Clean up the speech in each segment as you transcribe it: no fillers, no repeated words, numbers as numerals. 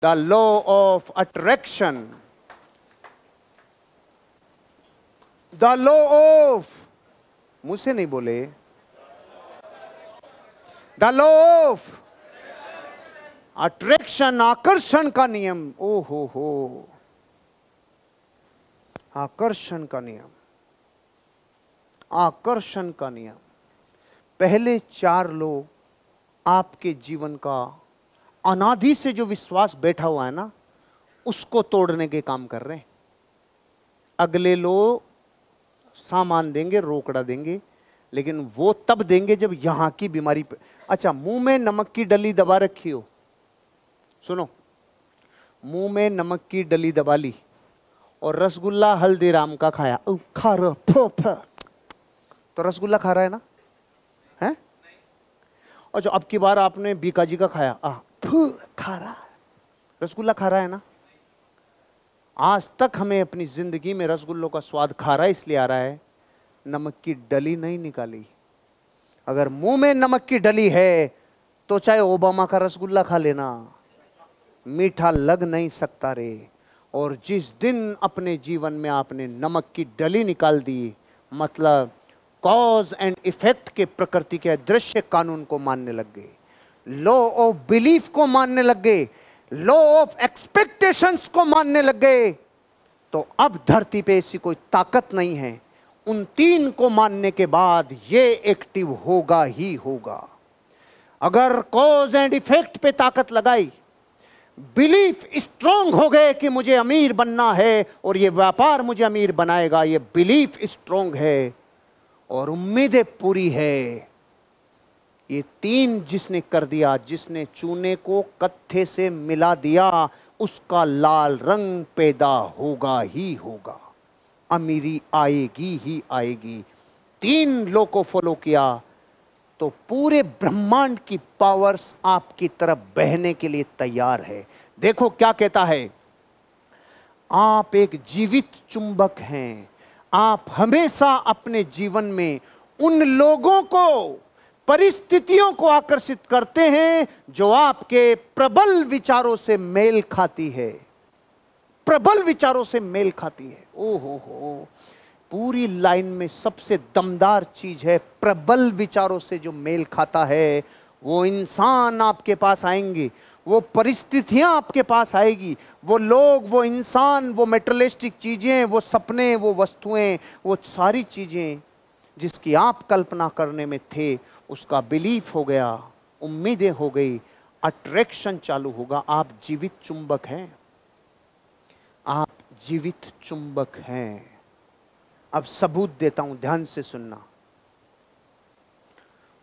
The law of attraction, the law of, मुंह से नहीं बोले, द लॉ ऑफ अट्रैक्शन, आकर्षण का नियम। ओ हो, आकर्षण का नियम, आकर्षण का नियम। पहले 4 लोग आपके जीवन का अनादि से जो विश्वास बैठा हुआ है ना, उसको तोड़ने के काम कर रहे हैं। अगले लोग सामान देंगे, रोकड़ा देंगे, लेकिन वो तब देंगे जब यहां की बीमारी पे। अच्छा, मुंह में नमक की डली दबा रखी हो, सुनो, मुंह में नमक की डली दबा ली और रसगुल्ला हल्दीराम का खाया, खा रहा तो रसगुल्ला खा रहा है ना, है? और जो अब की बार आपने बीकाजी का खाया, खा रहा है, रसगुल्ला खा रहा है ना। आज तक हमें अपनी जिंदगी में रसगुल्लों का स्वाद खा रहा है, इसलिए आ रहा है, नमक की डली नहीं निकाली। अगर मुंह में नमक की डली है तो चाहे ओबामा का रसगुल्ला खा लेना, मीठा लग नहीं सकता रे। और जिस दिन अपने जीवन में आपने नमक की डली निकाल दी, मतलब कॉज एंड इफेक्ट के प्रकृति के दृश्य कानून को मानने लग गए, लॉ ऑफ बिलीफ को मानने लग गए, लॉ ऑफ एक्सपेक्टेशंस को मानने लग गए, तो अब धरती पे ऐसी कोई ताकत नहीं है। उन 3 को मानने के बाद ये एक्टिव होगा ही होगा। अगर कॉज एंड इफेक्ट पे ताकत लगाई, बिलीफ स्ट्रांग हो गए कि मुझे अमीर बनना है और ये व्यापार मुझे अमीर बनाएगा, ये बिलीफ स्ट्रांग है और उम्मीदें पूरी है, ये 3 जिसने कर दिया, जिसने चूने को कत्थे से मिला दिया, उसका लाल रंग पैदा होगा ही होगा, अमीरी आएगी ही आएगी। 3 लोग को फॉलो किया तो पूरे ब्रह्मांड की पावर्स आपकी तरफ बहने के लिए तैयार है। देखो क्या कहता है, आप एक जीवित चुंबक हैं। आप हमेशा अपने जीवन में उन लोगों को, परिस्थितियों को आकर्षित करते हैं जो आपके प्रबल विचारों से मेल खाती है, प्रबल विचारों से मेल खाती है। ओ हो, पूरी लाइन में सबसे दमदार चीज है, प्रबल विचारों से जो मेल खाता है, वो इंसान आपके पास आएंगे, वो परिस्थितियां आपके पास आएगी, वो लोग, वो इंसान, वो मेटेरियलिस्टिक चीजें, वो सपने, वो वस्तुएं, वो सारी चीजें जिसकी आप कल्पना करने में थे, उसका बिलीफ हो गया, उम्मीदें हो गई, अट्रैक्शन चालू होगा। आप जीवित चुंबक हैं, आप जीवित चुंबक हैं। अब सबूत देता हूं, ध्यान से सुनना।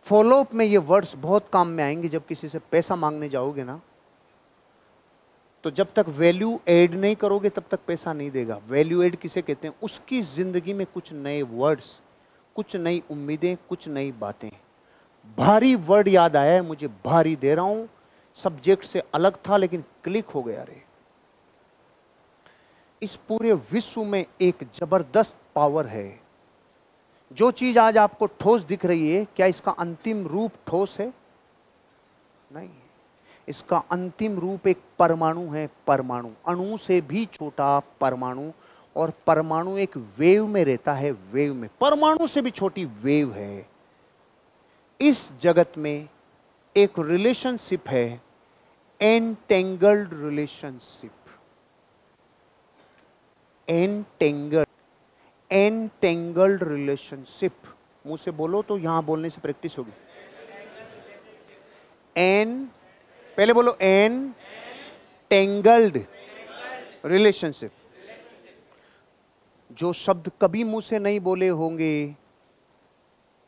फॉलोअप में ये वर्ड्स बहुत काम में आएंगे। जब किसी से पैसा मांगने जाओगे ना, तो जब तक वैल्यू ऐड नहीं करोगे तब तक पैसा नहीं देगा। वैल्यू ऐड किसे कहते हैं? उसकी जिंदगी में कुछ नए वर्ड्स, कुछ नई उम्मीदें, कुछ नई बातें। भारी वर्ड याद आया है मुझे, भारी दे रहा हूं, सब्जेक्ट से अलग था लेकिन क्लिक हो गया रे। इस पूरे विश्व में एक जबरदस्त पावर है। जो चीज आज आपको ठोस दिख रही है, क्या इसका अंतिम रूप ठोस है? नहीं, इसका अंतिम रूप एक परमाणु है। परमाणु, अणु से भी छोटा परमाणु, और परमाणु एक वेव में रहता है, वेव में, परमाणु से भी छोटी वेव है। इस जगत में एक रिलेशनशिप है, एनटेंगल्ड रिलेशनशिप। एनटेंगल्ड रिलेशनशिप, मुंह से बोलो तो यहां बोलने से प्रैक्टिस होगी। पहले बोलो, एनटेंगल्ड रिलेशनशिप। जो शब्द कभी मुंह से नहीं बोले होंगे,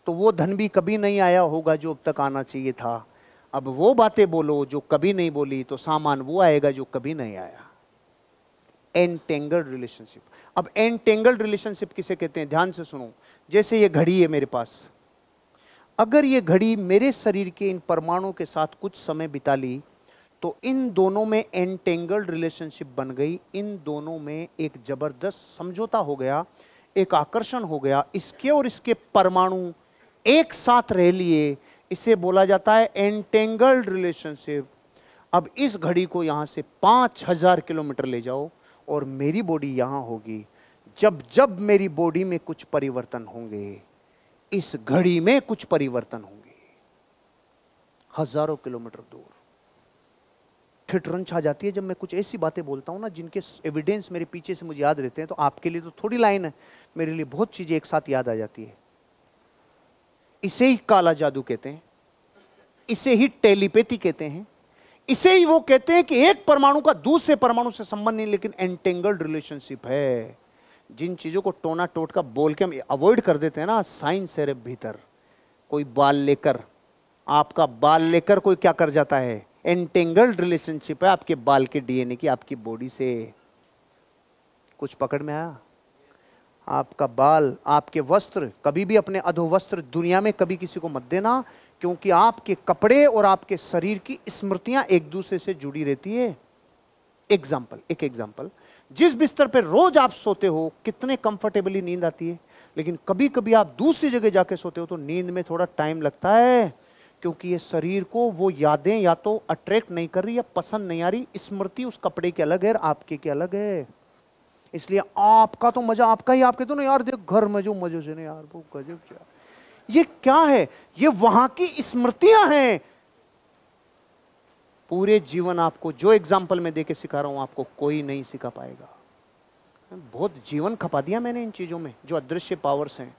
तो वो धन भी कभी नहीं आया होगा जो अब तक आना चाहिए था। अब वो बातें बोलो जो कभी नहीं बोली, तो सामान वो आएगा जो कभी नहीं आया। एनटेंगल्ड रिलेशनशिप। अब एनटेंगल्ड रिलेशनशिप किसे कहते हैं? ध्यान से सुनो। जैसे ये घड़ी है मेरे पास, अगर ये घड़ी मेरे शरीर के इन परमाणुओं के साथ कुछ समय बिता ली, तो इन दोनों में एनटेंगल्ड रिलेशनशिप बन गई। इन दोनों में एक जबरदस्त समझौता हो गया, एक आकर्षण हो गया। इसके और इसके परमाणु एक साथ रह लिए, इसे बोला जाता है एनटेंगल्ड रिलेशनशिप। अब इस घड़ी को यहां से 5000 किलोमीटर ले जाओ और मेरी बॉडी यहां होगी। जब जब मेरी बॉडी में कुछ परिवर्तन होंगे, इस घड़ी में कुछ परिवर्तन होंगे। हजारों किलोमीटर दूर ठिठुरन छा जाती है जब मैं कुछ ऐसी बातें बोलता हूं ना जिनके एविडेंस मेरे पीछे से मुझे याद रहते हैं। तो आपके लिए तो थोड़ी लाइन है, मेरे लिए बहुत चीजें एक साथ याद आ जाती है। इसे ही काला जादू कहते हैं, इसे ही टेलीपैथी कहते हैं, इसे ही वो कहते हैं कि एक परमाणु का दूसरे परमाणु से संबंध नहीं, लेकिन एंटेंगल्ड रिलेशनशिप है। जिन चीजों को टोना टोटका बोल के हम अवॉइड कर देते हैं ना, साइंस है रे भीतर। कोई बाल लेकर, आपका बाल लेकर कोई क्या कर जाता है, एंटेंगल्ड रिलेशनशिप है आपके बाल के डीएनए की आपकी बॉडी से। कुछ पकड़ में आया? आपका बाल, आपके वस्त्र, कभी भी अपने अधोवस्त्र दुनिया में कभी किसी को मत देना, क्योंकि आपके कपड़े और आपके शरीर की स्मृतियां एक दूसरे से जुड़ी रहती है। एक एग्जाम्पल, जिस बिस्तर पर रोज आप सोते हो, कितने कंफर्टेबली नींद आती है, लेकिन कभी कभी आप दूसरी जगह जाके सोते हो तो नींद में थोड़ा टाइम लगता है, क्योंकि ये शरीर को वो यादें या तो अट्रैक्ट नहीं कर रही या पसंद नहीं आ रही। स्मृति उस कपड़े की अलग है और आपके की अलग है। इसलिए आपका तो मजा आपका ही, आप कहते हो ना यार देख घर में जो मजे से ना यार वो गजब क्या, ये क्या है? ये वहां की स्मृतियां हैं। पूरे जीवन आपको जो एग्जाम्पल मैं देके सिखा रहा हूं आपको कोई नहीं सिखा पाएगा। बहुत जीवन खपा दिया मैंने इन चीजों में जो अदृश्य पावर्स हैं।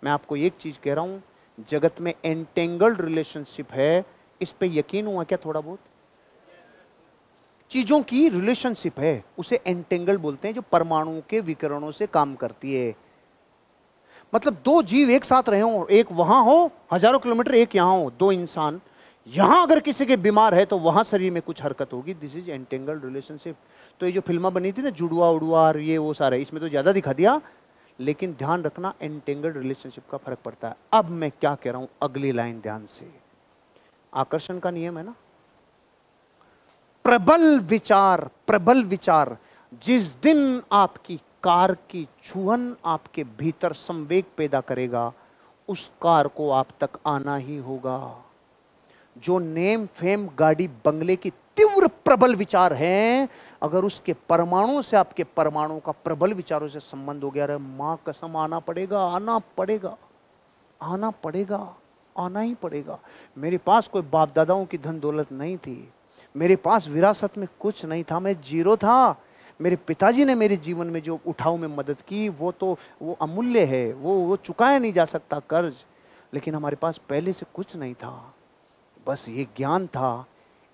मैं आपको एक चीज कह रहा हूं, जगत में एंटेंगल्ड रिलेशनशिप है, इस पे यकीन हुआ क्या? थोड़ा बहुत चीजों की रिलेशनशिप है, उसे एंटेंगल्ड बोलते हैं, जो परमाणु के विकिरणों से काम करती है। मतलब दो जीव एक साथ रहे हो, एक वहां हो हजारों किलोमीटर, एक यहां हो, दो इंसान, यहां अगर किसी के बीमार है तो वहां शरीर में कुछ हरकत होगी। This is entangled relationship. तो ये जो फिल्म बनी थी ना जुड़वा उड़वा और ये वो सारा, इसमें तो ज्यादा दिखा दिया, लेकिन ध्यान रखना एंटेंगल्ड रिलेशनशिप का फर्क पड़ता है। अब मैं क्या कह रहा हूं, अगली लाइन ध्यान से, आकर्षण का नियम है ना, प्रबल विचार जिस दिन आपकी कार की छुअन आपके भीतर संवेग पैदा करेगा, उस कार को आप तक आना ही होगा। जो नेम फेम गाड़ी बंगले की तीव्र प्रबल विचार हैं, अगर उसके परमाणु से आपके परमाणु का प्रबल विचारों से संबंध हो गया, अरे मां कसम आना पड़ेगा, आना पड़ेगा, आना पड़ेगा, आना ही पड़ेगा। मेरे पास कोई बाप दादाओं की धन दौलत नहीं थी, मेरे पास विरासत में कुछ नहीं था, मैं जीरो था। मेरे पिताजी ने मेरे जीवन में जो उठाव में मदद की वो तो वो अमूल्य है, वो चुकाया नहीं जा सकता कर्ज। लेकिन हमारे पास पहले से कुछ नहीं था, बस ये ज्ञान था,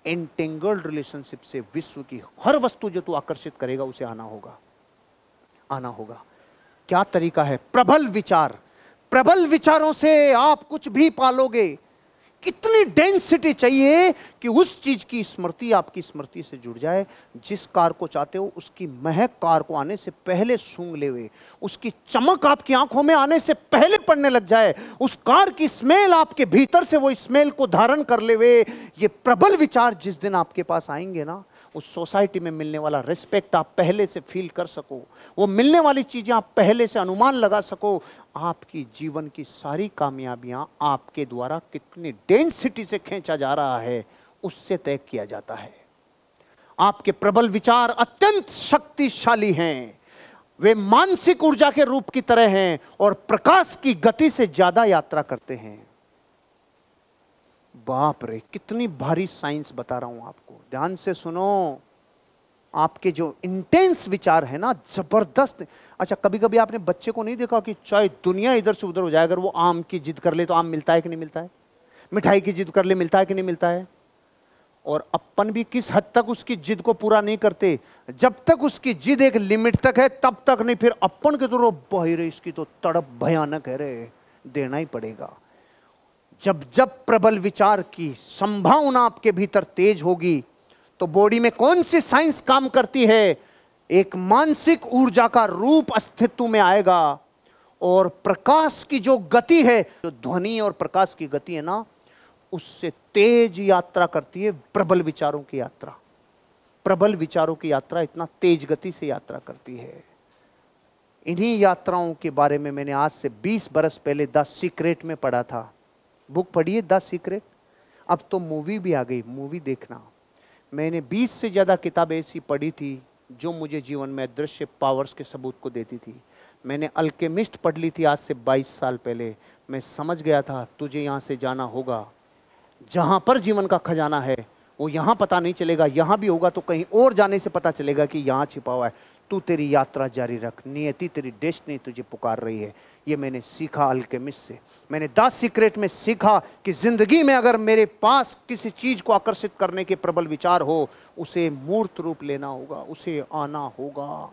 एंटेंगल्ड रिलेशनशिप से विश्व की हर वस्तु जो तू आकर्षित करेगा उसे आना होगा, आना होगा। क्या तरीका है? प्रबल विचार। प्रबल विचारों से आप कुछ भी पालोगे। कितनी डेंसिटी चाहिए कि उस चीज की स्मृति आपकी स्मृति से जुड़ जाए। जिस कार को चाहते हो उसकी महक कार को आने से पहले सूंघ ले हुए, उसकी चमक आपकी आंखों में आने से पहले पड़ने लग जाए, उस कार की स्मेल आपके भीतर से वो स्मेल को धारण कर ले हुए। ये प्रबल विचार जिस दिन आपके पास आएंगे ना, उस सोसाइटी में मिलने वाला रिस्पेक्ट आप पहले से फील कर सको, वो मिलने वाली चीजें आप पहले से अनुमान लगा सको, आपकी जीवन की सारी कामयाबियां आपके द्वारा कितनी डेंसिटी से खींचा जा रहा है उससे तय किया जाता है। आपके प्रबल विचार अत्यंत शक्तिशाली हैं, वे मानसिक ऊर्जा के रूप की तरह हैं और प्रकाश की गति से ज्यादा यात्रा करते हैं। बाप रे, कितनी भारी साइंस बता रहा हूं आपको, ध्यान से सुनो। आपके जो इंटेंस विचार है ना, जबरदस्त। अच्छा, कभी कभी आपने बच्चे को नहीं देखा कि चाहे दुनिया इधर से उधर हो जाए, अगर वो आम की जिद कर ले तो आम मिलता है कि नहीं मिलता है? मिठाई की जिद कर ले मिलता है कि नहीं मिलता है? और अपन भी किस हद तक उसकी जिद को पूरा नहीं करते, जब तक उसकी जिद एक लिमिट तक है तब तक नहीं, फिर अपन के तो बहिरे इसकी तो तड़प भयानक है रे, देना ही पड़ेगा। जब जब प्रबल विचार की संभावना आपके भीतर तेज होगी तो बॉडी में कौन सी साइंस काम करती है? एक मानसिक ऊर्जा का रूप अस्तित्व में आएगा और प्रकाश की जो गति है, जो ध्वनि और प्रकाश की गति है ना, उससे तेज यात्रा करती है प्रबल विचारों की यात्रा। प्रबल विचारों की यात्रा इतना तेज गति से यात्रा करती है। इन्हीं यात्राओं के बारे में मैंने आज से 20 बरस पहले द सीक्रेट में पढ़ा था। बुक पढ़िए द सीक्रेट। अब तो मूवी भी आ गई, मूवी देखना। मैंने 20 से ज़्यादा किताबें ऐसी पढ़ी थी जो मुझे जीवन में अदृश्य पावर्स के सबूत को देती थी। मैंने अल्केमिस्ट पढ़ ली थी आज से 22 साल पहले। मैं समझ गया था तुझे यहाँ से जाना होगा। जहाँ पर जीवन का खजाना है वो यहाँ पता नहीं चलेगा, यहाँ भी होगा तो कहीं और जाने से पता चलेगा कि यहाँ छिपा हुआ है। तू तेरी यात्रा जारी रख, नियति तेरी डेस्टिनी तुझे पुकार रही है। ये मैंने सीखा अल्केमिस्ट से। मैंने 10 सीक्रेट में सीखा कि जिंदगी में अगर मेरे पास किसी चीज को आकर्षित करने के प्रबल विचार हो, उसे मूर्त रूप लेना होगा, उसे आना होगा।